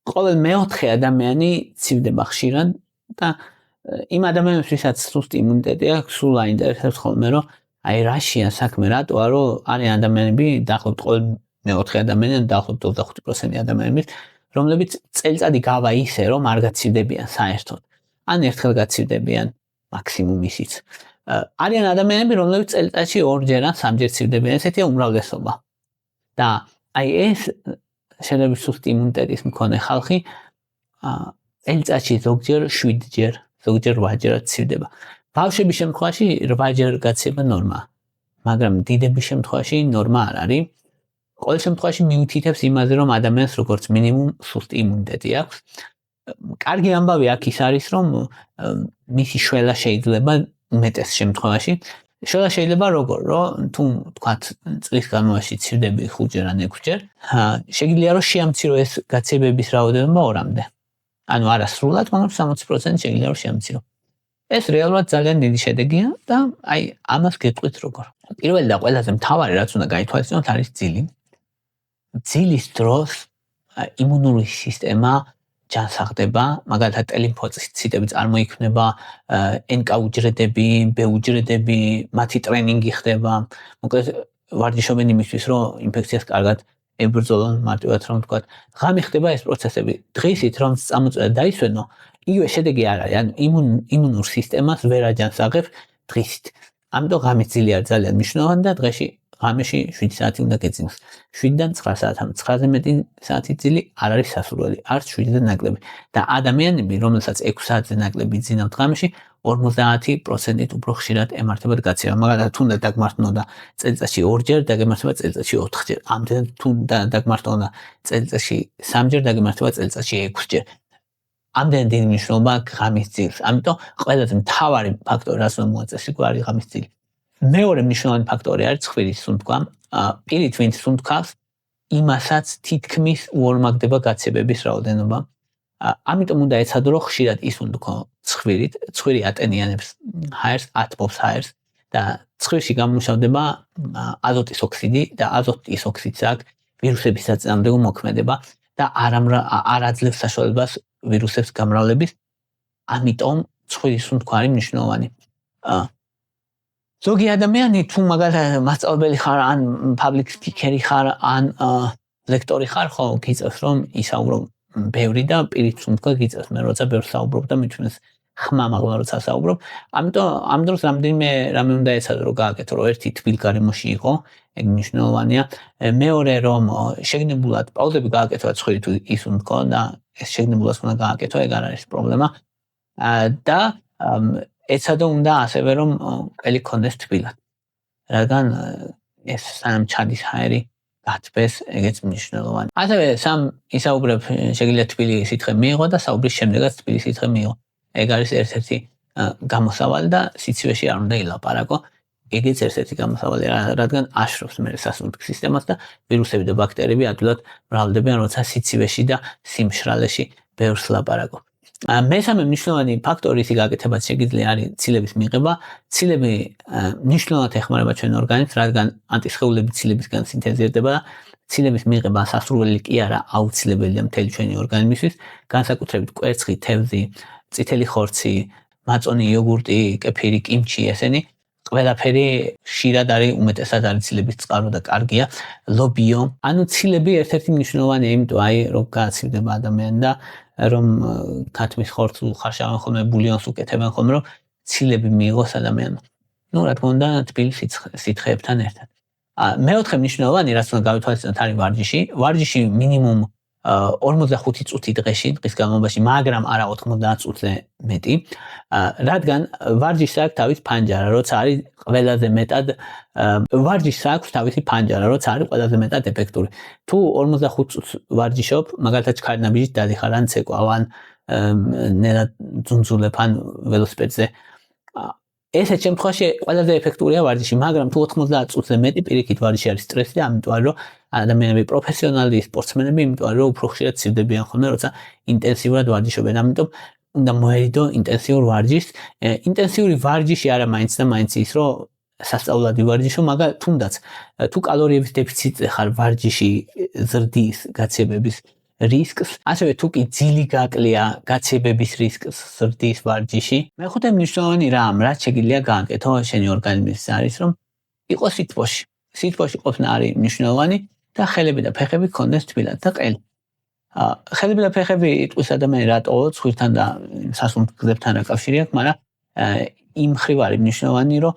ყოველ მეოთხე ადამიანი ცივდება ხშირად და იმ ადამიანებს, ვისაც სუსტი იმუნიტეტი აქვს, სულ აინტერესებს ხოლმე, რომ აი რაშია საქმე, რატოა, რომ არიან ადამიანები, დაახლოებით ყოველ მეოთხე ადამიანი, დაახლოებით 25% ადამიანების, რომლებიც წელიწადი გავა ისე, რომ არ გაცივდებიან საერთოდ. ან ერთხელ გაცივდებიან მაქსიმუმ ისიც. არიან ადამიანები, რომლებიც წელიწადში 2-ჯერ ან 3-ჯერ ცივდებიან, ესეთია უმრავლესობა. და აი ეს შედარებით სუსტი იმუნიტეტის მქონე ხალხი წელიწადში ზოგჯერ 7-ჯერ, ზოგჯერ 8-ჯერაც ცივდება. ბავშვების შემთხვევაში 8-ჯერ გაცივება ნორმაა, მაგრამ დიდების შემთხვევაში ნორმა არ არის. ყოველ შემთხვევაში მიუთითებს იმაზე, რომ ადამიანს როგორც მინიმუმ სუსტი იმუნიტეტი აქვს. კარგი ამბავი აქ ის არის, რომ მისი შველა შეიძლება უმეტეს შემთხვევაში შველა შეიძლება როგორ, რომ თუ თქვათ წლის განმავლობაში ცივდები 5-ჯერ ან 6-ჯერ, შეგიძლია რომ შეამცირო ეს გაცივების რაოდენობა 2-მდე. ანუ არა სრულად, მაგრამ 60% შეგიძლია რომ შეამცირო. ეს რეალურად ძალიან დიდი შედეგია და აი ამას გეტყვით როგორ. პირველი და ყველაზე მთავარი რაც უნდა გაითვალისწინოთ არის ძილი. ძილის დროს იმუნური სისტემა ჯანსაღდება, მაგალითად ტელიმფოციტები წარმოიქმნება, NK უჯრედები, B უჯრედები, მათი ტრენინგი ხდება. მოკლედ ვარჯიშობენ იმისთვის, რომ ინფექციას კარგად ებრძოლონ, მარტივად რომ ვთქვათ. ღამე ხდება ეს პროცესები. დღისით რომ წამოწევდა დაისვენო, იგივე შედეგი არ არის. ანუ იმუნურ სისტემას ვერ აჯანსაღებს დღისით. ამიტომ ღამის ძილი არის ძალიან მნიშვნელოვანი და დღეში ღამეში 7 საათი უნდა გეძინოს. 7-დან 9 საათამდე, 9-ზე მეტი საათი ძილი არ არის სასურველი, არც 7-დან ნაკლები. და ადამიანები, რომელსაც 6 საათზე ნაკლები ძინავთ ღამეში, 50% უფრო ხშირად ემართებათ გაცემა. მაგალითად, თუნდა დაგმართნოდა წელიწადში 2-ჯერ, დაგემართება წელიწადში 4-ჯერ. ამდენ თუნდა დაგმართნოდა წელიწადში 3-ჯერ, დაგემართება წელიწადში 6-ჯერ. ამდენ დიდი მნიშვნელობა აქვს ღამის ძილს. ამიტომ ყველაზე მთავარი ფაქტორი, რაც უნდა მოაწესრიგო, არის ღამის ძილი. მეორე მნიშვნელოვანი ფაქტორი არის ცხვირის სუნთქვა. პირით ვინც სუნთქავს, იმასაც თითქმის უორმაგდება გაცებების რაოდენობა. ამიტომ უნდა ეცადო, რომ ხშირად ისუნთქო ცხვირით. ცხვირი ატენიანებს ჰაერს, ატმობს ჰაერს და ცხვირში გამომშავდება აზოტის ოქსიდი და აზოტის ოქსიდს აქვს ვირუსების საწინააღმდეგო მოქმედება და არ აძლევს საშუალებას ვირუსებს გამრავლების. ამიტომ ცხვირის სუნთქვა არის მნიშვნელოვანი. ზოგი ადამიანი თუ მაგალითად მასწავლებელი ხარ ან public speaker-ი ხარ ან ლექტორი ხარ, ხო გიწევს რომ ისაუბრო ბევრი და პირით სუნთქვა გიწევს. მე როცა ბევრს საუბრობ და მithmes ხმა მაღლა როცა საუბრობ, ამიტომ ამ დროს რამდენიმე რამე უნდა ეცადო რომ გააკეთო, რომ ერთი თბილ გარემოში იყო, ეგ მნიშვნელოვანია. მეორე რომ შეგნებულად პაუზები გააკეთო ცხვირი თუ ისუნთქო და ეს შეგნებულად უნდა გააკეთო, ეგ არ არის პრობლემა. და ეცადო უნდა ასევე რომ ყველი ქონდეს თბილად. რადგან ეს სანამ ჩადის ჰაერი გათბეს, ეგეც მნიშვნელოვანი. ასევე სამ ისაუბრებ შეგიძლია თბილი სითხე მიიღო და საუბრის შემდეგაც თბილი სითხე მიიღო. ეგ არის ერთ-ერთი გამოსავალი და სიცივეში არ უნდა ილაპარაკო. ეგეც ერთ-ერთი გამოსავალი, რადგან აშრობს მე სასუნთქ სისტემას და ვირუსები და ბაქტერიები ადვილად მრავლდებიან, როცა სიცივეში და სიმშრალეში ბევრს ლაპარაკობ. მესამე მნიშვნელოვანი ფაქტორი ისი გაკეთებაც შეგიძლია არის ცილების მიღება. ცილები მნიშვნელოვნად ეხმარება ჩვენ ორგანიზმს, რადგან ანტისხეულებიცილებისგან სინთეზირდება და ცილების მიღება სასურველი კი არა, აუცილებელია მთელი ჩვენი ორგანიზმისთვის, განსაკუთრებით კვერცხი, თევზი, წითელი ხორცი, მაწონი, იოგურტი, კეფირი, კიმჩი, ესენი ყველაფერი ხშირად არის უმეტესად არის ცილების წყარო და კარგია. ლობიო, ანუ ცილები ერთ-ერთი მნიშვნელოვანია, იმიტომ აი რომ გააცივდება ადამიანი და რომ ქათმის ხორცს უხარშავენ ხოლმე, ბულიონს უკეთებენ ხოლმე, რომ ცილები მიიღოს ადამიანმა. ნუ რა თქმა უნდა, თბილ სითხეებთან ერთად. მეოთხე მნიშვნელოვანი, რაც უნდა გავითვალისწინოთ, არის ვარჯიში. ვარჯიში მინიმუმ 45 წუთი დღეში, დღის განმავლობაში, მაგრამ არა 90 წუთზე მეტი, რადგან ვარჯიშს აქვს თავის ფანჯარა, როცა არის ყველაზე მეტად ვარჯიშს აქვს თავისი ფანჯარა, როცა არის ყველაზე მეტად ეფექტური. თუ 45 წუთს ვარჯიშობ, მაგალითად ჩქარნაბიჯით დადიხარ ან ცეკვავ ან ნელა ძუნძულებ ან ველოსიპედზე, ესეთ შემთხვევაში ყველაზე ეფექტურია ვარჯიში, მაგრამ თუ 90 წუთზე მეტი პირიქით ვარჯიში არის სტრესი და ამიტომ რომ ადამიანები პროფესიონალი სპორტსმენები, იმიტომ რომ უფრო ხშირად ცივდებიან ხოლმე, როცა ინტენსიურად ვარჯიშობენ. ამიტომ უნდა მოერიდო ინტენსიურ ვარჯიშს. ინტენსიური ვარჯიში არა მაინც და მაინც ის, რომ სასწაულად ვარჯიშო, მაგრამ თუნდაც თუ კალორიების დეფიციტზე ხარ ვარჯიში ზრდის გაცებების რისკს, ასევე თუ კი ძილი გაკლია გაცებების რისკს ზრდის ვარჯიში. მეხუთე მნიშვნელოვანი რამ, რაც შეგიძლია გააკეთო შენი ორგანიზმის არის, რომ იყოს სითბოში. სითბოში ყოფნა არის მნიშვნელოვანი და ხელები და ფეხები გქონდეს თბილად და ყელი. ხელები და ფეხები იტყვის ადამიანი რატო ცხვირთან და სასუნთ გზებთან აკავშირი აქვს, მაგრამ იმ მხრივ არის მნიშვნელოვანი, რომ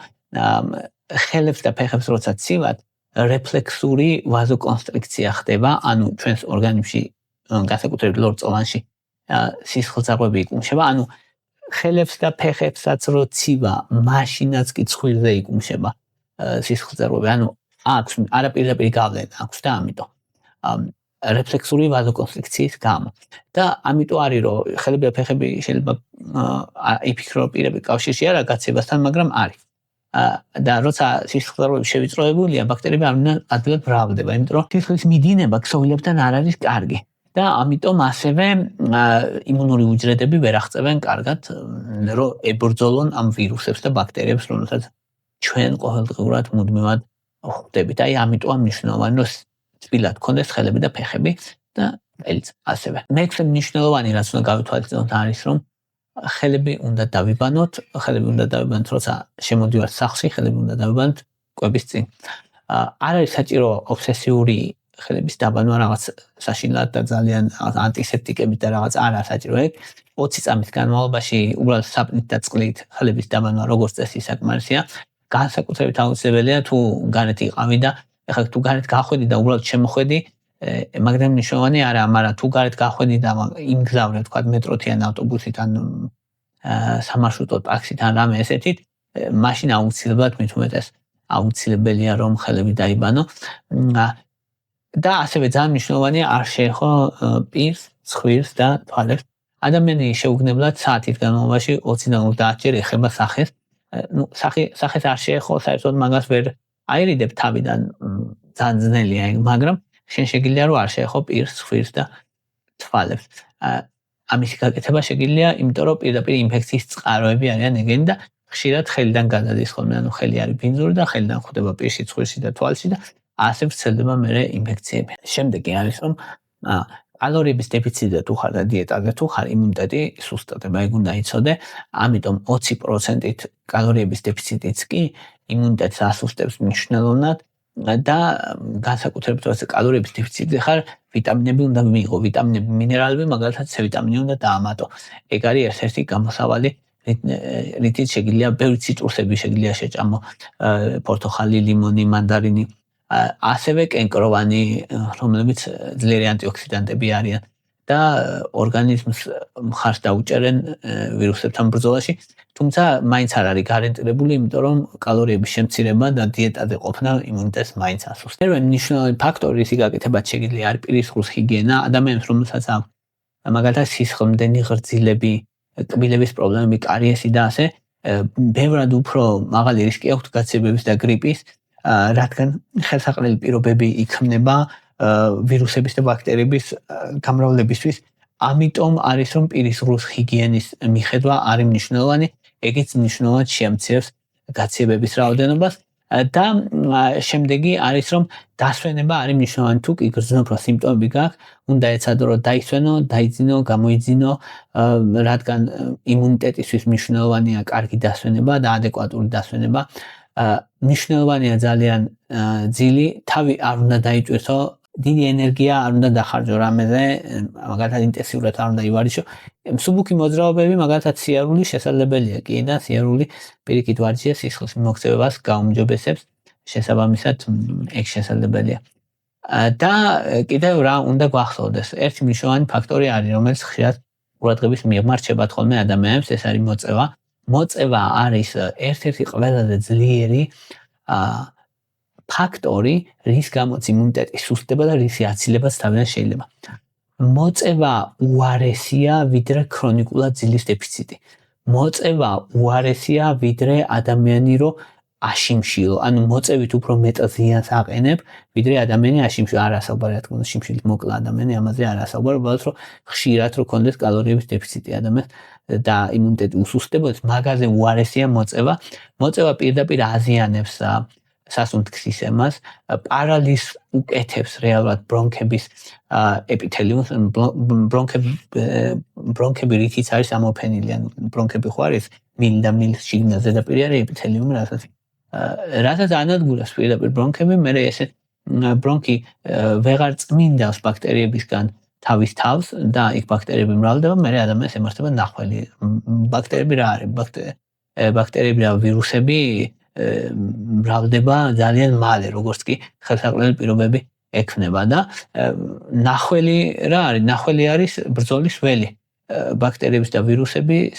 ხელებს და ფეხებს როცა ცივად, რეფლექსური ვაზოკონსტრიქცია ხდება, ანუ ჩვენს ორგანიზმში განსაკუთრებით ლორწოვანში სისხლძარღვები იკუმშება, ანუ ხელებს და ფეხებსაც რო ცივა, მაშინაც კი ცხვირზე იკუმშება სისხლძარღვები, ანუ აქვს არაპირდაპირ გავლენა აქვს და ამიტომ რეფლექსური ვაზოკონსტრიქციის გამო. და ამიტომ არის რომ ხელები და ფეხები შეიძლება იფიქრო პირები კავშირში არა გაცებასთან, მაგრამ არის. და როცა სისხლძარღვები შევიწროებულია, ბაქტერიები არ უნდა ადვილად მრავლდება, იმიტომ რომ სისხლის მიდინება ქსოვილებთან არ არის კარგი. და ამიტომ ასევე იმუნური უჯრედები ვერ აღწევენ კარგად, რომ ებრძოლონ ამ ვირუსებს და ბაქტერიებს, რომელსაც ჩვენ ყოველდღიურად მუდმივად ხვდებით. აი ამიტომ მნიშვნელოვანი რომ თბილად გქონდეს ხელები და ფეხები და ყელიც ასევე. მეექვსე მნიშვნელოვანი რაც უნდა გავითვალისწინოთ არის რომ ხელები უნდა დავიბანოთ, როცა შემოდივართ სახლში, ხელები უნდა დავიბანოთ კვების წინ. არ არის საჭირო ობსესიური ხელების დაბანვა რაღაც საშინლად და ძალიან ანტისეპტიკებით და რაღაც არა საჭირო ეგ 20 წამის განმავლობაში უბრალოდ საპნით და წყლით ხელების დაბანვა როგორც წესი საკმარისია. განსაკუთრებით აუცილებელია თუ გარეთ იყავი და ეხლა თუ გარეთ გახვედი და უბრალოდ შემოხვედი, მაგრამ მნიშვნელოვანი არა, მაგრამ თუ გარეთ გახვედი და იმგზავრე თქვა მეტროთი ან ავტობუსით ან სამარშრუტო ტაქსით ან რამე ესეთით, მაშინ აუცილებლად მით უმეტეს აუცილებელია რომ ხელები დაიბანო. და ასევე ძალიან მნიშვნელოვანია არ შეეხო პირს, ცხვირს და თვალებს. ადამიანი შეუგნებლად საათის განმავლობაში 20-დან 30 ჯერ ეხება სახეს. სახეს არ შეეხო, საერთოდ მაგას ვერ აირიდებ თავიდან, ძალიან ძნელია ეგ, მაგრამ შენ შეგიძლია რომ არ შეეხო პირს, ცხვირს და თვალებს. ამისი გაკეთება შეგიძლია, იმიტომ რომ პირდაპირ ინფექციის წყაროები არიან ეგენი და ხშირად ხელიდან გადადის ხოლმე, ანუ ხელი არის ბინძური და ხელიდან ხვდება პირში, ცხვირში და თვალში და ასე ვრცელდება მერე ინფექციები. შემდეგი არის რომ კალორიების დეფიციტზე თუ ხარ და დიეტაზე თუ ხარ, იმუნიტეტი სუსტდება, ეგ უნდა იცოდე. ამიტომ 20%-ით კალორიების დეფიციტიც კი იმუნიტეტს ასუსტებს მნიშვნელოვნად და განსაკუთრებით როცა კალორიების დეფიციტზე ხარ, ვიტამინები უნდა მიიღო, ვიტამინები, მინერალები, მაგალითად C ვიტამინი უნდა დაამატო. ეგ არის ერთ-ერთი გამოსავალი, რითიც შეგიძლია ბევრი ციტრუსები შეგიძლია შეჭამო, პორტოხალი, ლიმონი, მანდარინი. ასევე კენკროვანი, რომლებიც ძლიერი ანტიოქსიდანტები არიან და ორგანიზმს მხარს დაუჭერენ ვირუსებთან ბრძოლაში, თუმცა მაინც არ არის გარანტირებული, იმიტომ რომ კალორიების შემცირება და დიეტაზე ყოფნა იმუნიტეტს მაინც ასუსტებს. პირველი მნიშვნელოვანი ფაქტორი, ისი გაკეთებაც შეგიძლია არის პირისწყლის ჰიგიენა, ადამიანს რომელსაც აქვს მაგალითად სისხლმდენი ღრძილები, კბილების პრობლემები, კარიესი და ასე, ბევრად უფრო მაღალი რისკი აქვს გაცებების და გრიპის, რადგან ხელსაყრელი პირობები იქმნება ვირუსების და ბაქტერიების გამრავლებისთვის. ამიტომ არის რომ პირისწყლის ჰიგიენის მიხედვა არის მნიშვნელოვანი, ეგეც მნიშვნელოვნად შეამცირებს გაცებების რაოდენობას და შემდეგი არის რომ დასვენება არის მნიშვნელოვანი, თუ კი გრძნობ რომ სიმპტომები გაქვს, უნდა ეცადო რომ დაისვენო, დაიძინო, გამოიძინო, რადგან იმუნიტეტისთვის მნიშვნელოვანია კარგი დასვენება და ადეკვატური დასვენება. მნიშვნელოვანია ძალიან ძილი, თავი არ უნდა დაიჭირთო, დიდი ენერგია არ უნდა დახარჯო რამეზე, მაგალითად ინტენსიურად არ უნდა ივარჯიშო. მსუბუქი მოძრაობები, მაგალითად სიარული შესაძლებელია კი და სიარული პირიქით ვარჯიშია სისხლის მიმოქცევას გაუმჯობესებს, შესაბამისად ეგ შესაძლებელია. და კიდევ რა უნდა გვახსოვდეს, ერთი მნიშვნელოვანი ფაქტორი არის, რომელიც ხშირად ყურადღების მიღმა რჩებათ ხოლმე ადამიანებს, ეს არის მოწევა. მოწევა არის ერთ-ერთი ყველაზე ძლიერი ფაქტორი, რის გამოც იმუნიტეტი სუსტდება და რისი აცილებაც თავიდან შეიძლება. მოწევა უარესია ვიდრე ქრონიკულად ძილის დეფიციტი. მოწევა უარესია ვიდრე ადამიანი რო აშიმშილო, ანუ მოწევით უფრო მეტ ზიანს აყენებ, ვიდრე ადამიანი აშიმშილო. არ ასაუბარ რა თქმა უნდა შიმშილით მოკლა ადამიანი, ამაზე არ ასაუბარ, უბრალოდ რომ ხშირად რო კონდეს კალორიების დეფიციტი ადამიანს და იმუნიტეტი უსუსტებოდეს, მაგაზე უარესია მოწევა. მოწევა პირდაპირ აზიანებს სასუნთქს ისემას, პარალის უკეთებს რეალურად ბრონქების ეპითელიუმს, ბრონქები რითიც არის ამოფენილი, ან ბრონქები ხო არის მილ და მილს შიგნით ზედაპირი არის ეპითელიუმი, რასაც ანადგურებს პირდაპირ ბრონქები, მე ესე ბრონქი ვეღარ წმინდავს ბაქტერიებისგან თავის თავს და იქ ბაქტერიები მრავლდება, მე ადამიანს ემართება ნახველი. ბაქტერიები რა არის? ბაქტერიები და ვირუსები მრავლდება ძალიან მალე, როგორც კი ხელსაყრელი პირობები ექნება და ნახველი რა არის? ნახველი არის ბრძოლის ველი. ბაქტერიების და ვირუსების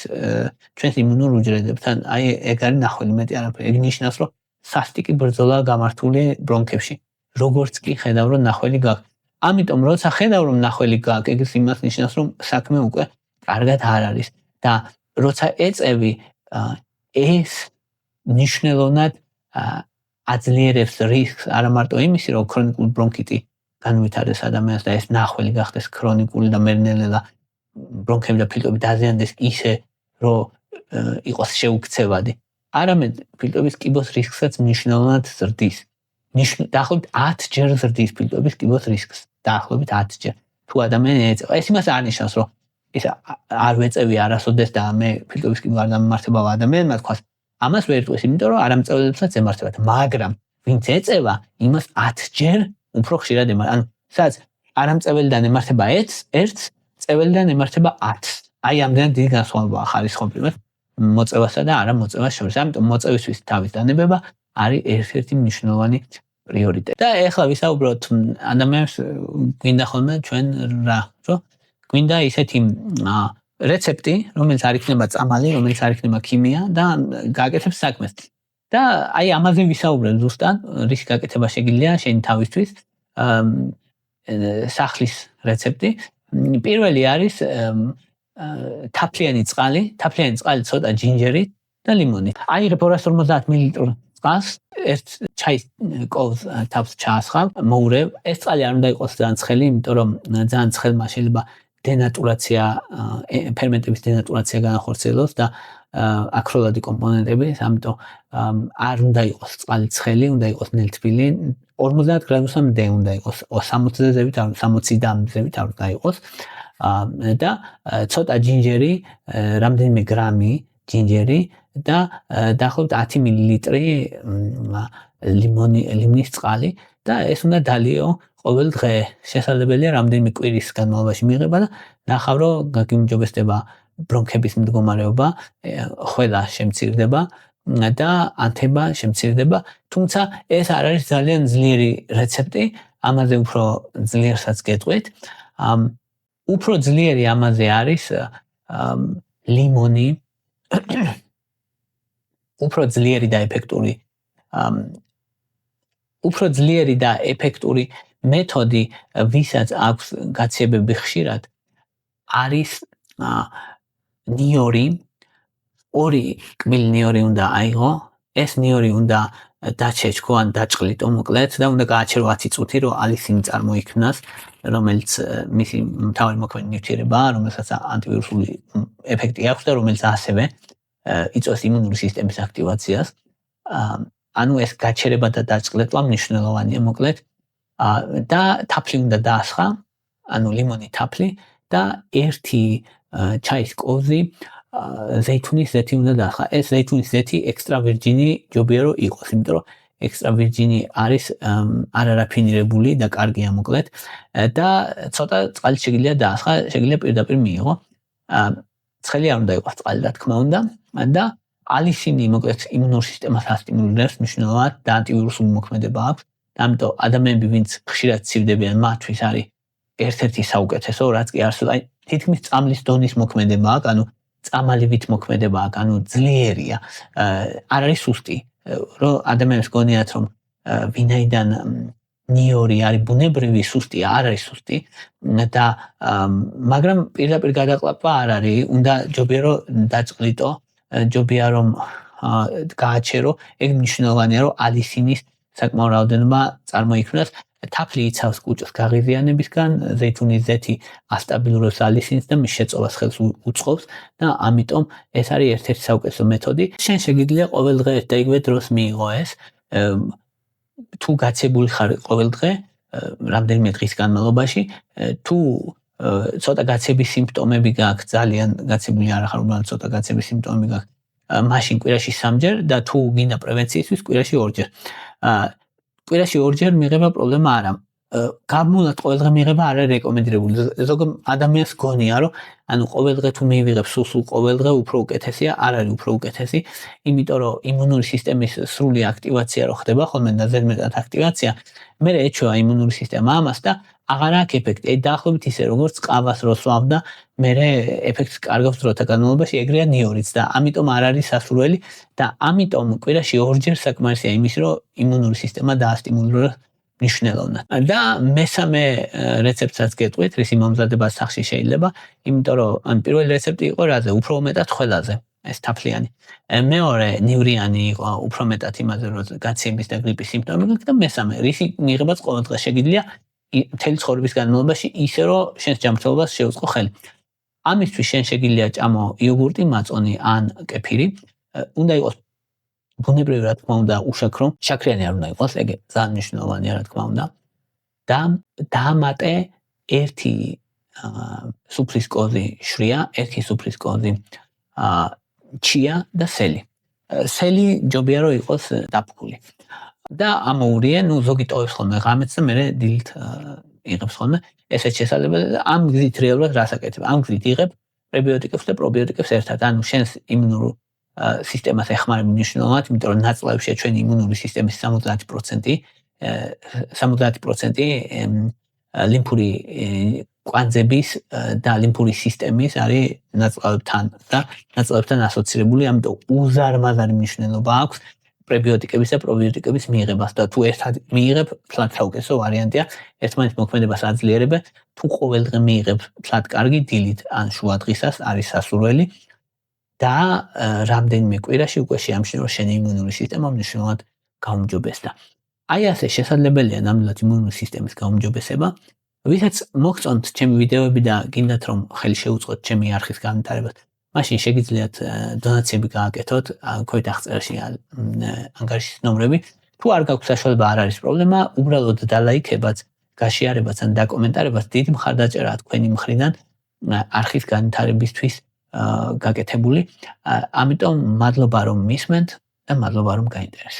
ჩვენს იმუნურ უჯრედებთან, აი ეგ არის ნახველი, მეტი არაფერი. ეგ ნიშნავს, რომ სასტიკი ბრძოლაა გამართული ბრონქებში. როგორც კი ხედავ, რომ ნახველი გაქვს. ამიტომ როცა ხედავ, რომ ნახველი გაქვს, ეგ იმას ნიშნავს, რომ საქმე უკვე კარგად არ არის და როცა ეწევი ეს ნიშნულოვნად აძლიერებს რისკს არა მარტო იმისი, რომ ქრონიკული ბრონქიტი განვითარდეს ადამიანს და ეს ნახველი გახდეს ქრონიკული და მერნელა ბრონქები და ფილტვები დაზიანდეს ისე, რომ იყოს შეუქცევადი. არამედ ფილტვების კიბოს რისკსაც მნიშვნელოვნად ზრდის. დაახლოებით 10 ჯერ ზრდის ფილტვების კიბოს რისკს. დაახლოებით 10 ჯერ. თუ ადამიანი ეწევა, ეს იმას არ ნიშნავს, რომ ის არ ვეწევი არასოდეს და მე ფილტვების კიბო არ დამემართება ადამიანმა თქვას. ამას ვერ იტყვის, იმიტომ რომ არამწევლებსაც ემართებათ, მაგრამ ვინც ეწევა, იმას 10 ჯერ უფრო ხშირად ემართება. ანუ სადაც არამწეველიდან ემართება 1-ს, წეველიდან ემართება 10-ს. აი ამდენად დიდი განსხვავებაა ხარისხობრივად მოწევასა და არა მოწევას შორის. ამიტომ მოწევისთვის თავის დანებება არის ერთ-ერთი მნიშვნელოვანი პრიორიტეტი. და ეხლა ვისაუბროთ ადამიანს გვინდა ხოლმე ჩვენ რა, რომ გვინდა ისეთი რეცეპტი, რომელიც არ იქნება წამალი, რომელიც არ იქნება ქიმია და გააკეთებს საქმეს. და აი ამაზე ვისაუბრებ ზუსტად, რის გაკეთება შეგიძლია შენი თავისთვის სახლის რეცეპტი. პირველი არის თაფლიანი წყალი ცოტა ჯინჯერი და ლიმონი. აიღებ 250 მილილიტრ წყალს, ერთ ჩაის კოვს თავს ჩაასხავ, მოურევ. ეს წყალი არ უნდა იყოს ძალიან ცხელი, იმიტომ რომ ძალიან ცხელმა შეიძლება დენატურაცია, ფერმენტების დენატურაცია განახორციელოს და აქროლადი კომპონენტები, ამიტომ არ უნდა იყოს წყალი ცხელი, უნდა იყოს ნელთბილი, 50 გრადუსამდე უნდა იყოს, 60-ზე ზევით, 60-დან ზევით არ უნდა იყოს. და ცოტა ჯინჯერი, რამდენიმე გრამი ჯინჯერი და დაახლოებით 10 მილილიტრი ლიმონის წყალი და ეს უნდა დალიო ყოველ დღე. შესაძლებელია რამდენიმე კვირის განმავლობაში მიიღება და ნახავ, რომ გაგიმჯობესდება ბრონქების მდგომარეობა, ხველა შემცირდება და ანთება შემცირდება, თუმცა ეს არ არის ძალიან ძლიერი რეცეპტი, ამაზე უფრო ძლიერსაც გეტყვით. უფრო ძლიერი ამაზე არის ლიმონი, უფრო ძლიერი და ეფექტური მეთოდი, ვისაც აქვს გაცივებები ხშირად, არის ნიორი, 2 კბილი ნიორი უნდა აიღო, ეს ნიორი უნდა დაჩეჩქო ან დაჭყლიტო მოკლედ და უნდა გააჩერო 10 წუთი, რომ ალისინი წარმოიქმნას, რომელიც მისი მთავარი მოქმედი ნივთიერებაა, რომელსაც ანტივირუსული ეფექტი აქვს და რომელიც ასევე იწვევს იმუნური სისტემის აქტივაციას. ანუ ეს გაჩერება და დაჭყლეტვა მნიშვნელოვანია მოკლედ. და თაფლი უნდა დაასხა, ანუ ლიმონი თაფლი და 1 ჩაის კოვზი ზეითუნის ზეთი უნდა დაასხა. ეს ზეითუნის ზეთი ექსტრა ვირჯინი ჯობია რომ იყოს, იმიტომ რომ ექსტრა ვირჯინი არის არარაფინირებული და კარგია მოკლედ და ცოტა წყალი შეგიძლია დაასხა, შეგიძლია პირდაპირ მიიღო. ცხელი არ უნდა იყოს წყალი, რა თქმა უნდა და ალისინი მოკლედ იმუნურ სისტემას ასტიმულირებს მნიშვნელოვნად და ანტივირუსული მოქმედება აქვს. ამიტომ ადამიანები, ვინც ხშირად ცივდებიან, მათთვის არის ერთ-ერთი საუკეთესო, რაც კი არსებობს. აი თითქმის წამლის დონის მოქმედება აქვს, ანუ წამალივით მოქმედება აქვს, ანუ ძლიერია. არ არის სუსტი, რომ ადამიანებს გონიათ, რომ ვინაიდან ნიორი არის ბუნებრივი, სუსტია, არ არის სუსტი და მაგრამ პირდაპირ გადაყლაპვა არ არის, უნდა ჯობია რომ დაჭყლიტო, ჯობია რომ გააჩერო, ეგ მნიშვნელოვანია, რომ ალისინის საკმაო რაოდენობა წარმოიქმნას. თაფლი იცავს კუჭოს გაღიზიანებისგან, ზეითუნის ზეთი ასტაბილურებს ალისინს და მის შეწოვას ხელს უწყობს და ამიტომ ეს არის ერთ-ერთი საუკეთესო მეთოდი. შენ შეგიძლია ყოველ დღე და იგივე დროს მიიღო ეს. თუ გაცებული ხარ ყოველდღე რამდენიმე დღის განმავლობაში თუ ცოტა გაცების სიმპტომები გაქვს ძალიან გაცებული არ ხარ უბრალოდ ცოტა გაცების სიმპტომები გაქვს მაშინ კვირაში 3ჯერ და თუ გინდა პრევენციისთვის კვირაში 2ჯერ კვირაში 2ჯერ მიღება პრობლემა არა გამულად ყოველდღე მიღება არ არის რეკომენდირებული ზოგ ადამიანს გონია რომ ანუ ყოველდღე თუ მივიღებ სულ ყოველდღე უფრო უკეთესია არ არის უფრო უკეთესი იმიტომ რომ იმუნური სისტემის სრული აქტივაცია რო ხდება ხოლმე და ზედმეტად აქტივაცია მე ეჩვევა იმუნური სისტემა ამას და აღარ აქვს ეფექტი დაახლოებით ისე როგორც ყავას რო სვავ და მე ეფექტს კარგავს დროთა განმავლობაში ეგრეა ნიორიც და ამიტომ არ არის სასურველი და ამიტომ კვირაში 2ჯერ საკმარისია იმის რომ იმუნური სისტემა დაასტიმულიროს მნიშვნელოვნად. და მესამე რეცეპტსაც გეტყვით, რის იმამზადება სახში შეიძლება, იმიტომ რომ ან პირველი რეცეპტი იყო რაზე, უფრო მეტად ხელაზე, ეს თაფლიანი. მეორე ნივრიანი იყო უფრო მეტად იმაზე, რომ გაცემის და გრიპის სიმპტომები გაქვს და მესამე, რისი მიღებაც ყოველდღე შეგიძლია მთელი ცხოვრების განმავლობაში ისე რომ შენს ჯანმრთელობას შეუწყო ხელი. ამისთვის შენ შეგიძლია ჭამო იოგურტი, მაწონი ან კეფირი, უნდა იყოს ბუნებრივი რა თქმა უნდა უშაქრო, შაქრიანი არ უნდა იყოს, ეგ ძალიან მნიშვნელოვანია რა თქმა უნდა. და დაამატე ერთი სუფრის კოზი შვრია, ერთი სუფრის კოზი ჩია და სელი. სელი ჯობია რომ იყოს დაფქული. და ამოურიე, ნუ ზოგი ტოვებს ხოლმე ღამეც და მე დილით იღებს ხოლმე, ესეც შესაძლებელია და ამ გზით რეალურად რას აკეთებ? ამ გზით იღებ პრებიოტიკებს და პრობიოტიკებს ერთად, ანუ შენს იმუნურ სისტემას ეხმარება მნიშვნელოვნად, იმიტომ რომ ნაწლავშია ჩვენი იმუნური სისტემის 70% ლიმფური კვანძების და ლიმფური სისტემის არის ნაწლავებთან და ნაწლავებთან ასოცირებული, ამიტომ უზარმაზარი მნიშვნელობა აქვს პრებიოტიკების და პრობიოტიკების მიღებას და თუ ერთად მიიღებ, ფლად საუკეთესო ვარიანტია, ერთმანეთის მოქმედებას აძლიერებ, თუ ყოველდღე მიიღებ ფლად კარგი დილით ან შუადღისას არის სასურველი. და რამდენიმე კვირაში უკვე შეამჩნევა შენი იმუნური სისტემა მნიშვნელოვნად გაუმჯობესდა. აი ასე შესაძლებელია ნამდვილად იმუნური სისტემის გაუმჯობესება. ვისაც მოგწონთ ჩემი ვიდეოები და გინდათ რომ ხელი შეუწყოთ ჩემი არხის განვითარებას, მაშინ შეგიძლიათ დონაციები გააკეთოთ, ქვით აღწერაში ანგარიშის ნომრები. თუ არ გაქვთ საშუალება არ არის პრობლემა, უბრალოდ დალაიქებაც, გაშიარებაც ან დაკომენტარებაც დიდი მხარდაჭერაა თქვენი მხრიდან არხის განვითარებისთვის გაკეთებული. ამიტომ მადლობა რომ მისმენთ და მადლობა რომ გაინტერესებთ.